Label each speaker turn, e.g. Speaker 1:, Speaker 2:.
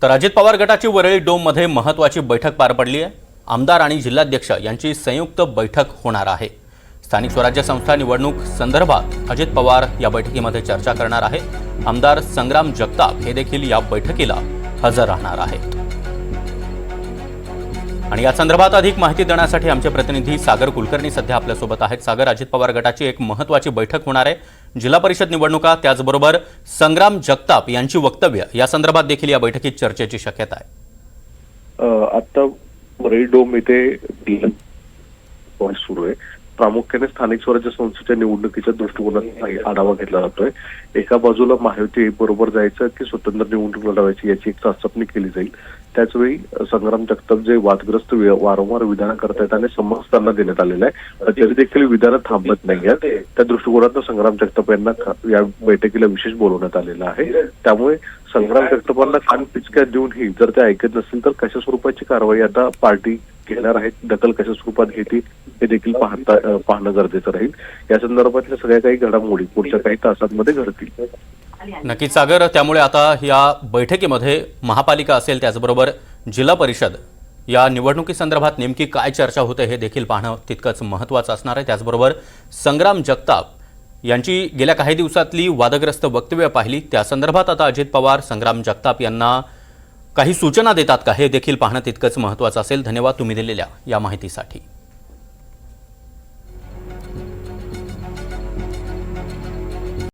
Speaker 1: तर अजित पवार गटाची वरळी डोममध्ये महत्त्वाची बैठक पार पडली आहे। आमदार आणि जिल्हाध्यक्ष यांची संयुक्त बैठक होणार आहे। स्थानिक स्वराज्य संस्था निवडणूक संदर्भात अजित पवार या बैठकीमध्ये चर्चा करणार आहेत। आमदार संग्राम जगताप हे देखील या बैठकीला हजर राहणार आहेत। आणि या संदर्भात अधिक माहिती देण्यासाठी आमचे प्रतिनिधी सागर कुलकर्णी सध्या आपल्यासोबत आहेत। सागर, अजित पवार गटाची एक महत्त्वाची बैठक होणार आहे। जिल्हा परिषद निवडणुका, त्याचबरोबर संग्राम जगताप यांची वक्तव्य या संदर्भात देखील या बैठकीत चर्चेची शक्यता आहे।
Speaker 2: आता वरळी डोम येथे सुरू आहे। प्रामुख्याने स्थानिक स्वराज्य संस्थेच्या निवडणुकीच्या दृष्टिकोनाचा आढावा घेतला जातोय। एका बाजूला महायुती बरोबर जायचं की स्वतंत्र निवडणूक लढवायची याची एक चाचपणी केली जाईल। त्याचवेळी संग्राम जगताप जे वादग्रस्त वारंवार विधान करतायत आणि समज त्यांना देण्यात आलेला आहे, तरी देखील विधान थांबत नाही आहेत। त्या दृष्टिकोनातून संग्राम जगताप यांना या बैठकीला विशेष बोलवण्यात आलेलं आहे। त्यामुळे संग्राम जगतापांना कान पिचक्या देऊनही जर ते ऐकत नसतील तर कशा स्वरूपाची कारवाई आता पार्टी घेणार आहे, दखल कशा स्वरूपात घेते हे देखील पाहणं गरजेचं राहील। या संदर्भातल्या सगळ्या काही घडामोडी पुढच्या काही तासांमध्ये घडतील।
Speaker 1: नक्कीच सागर, त्यामुळे आता या बैठकीमध्ये महापालिका असेल, त्याचबरोबर जिल्हा परिषद या निवडणुकीसंदर्भात नेमकी काय चर्चा होते हे देखील पाहणं तितकंच महत्त्वाचं असणार आहे। त्याचबरोबर संग्राम जगताप यांची गेल्या काही दिवसातली वादग्रस्त वक्तव्य पाहिली, त्या संदर्भात आता अजित पवार संग्राम जगताप यांना काही सूचना देतात का हे देखील पाहणं तितकंच महत्त्वाचं असेल। धन्यवाद तुम्ही दिलेल्या या माहितीसाठी।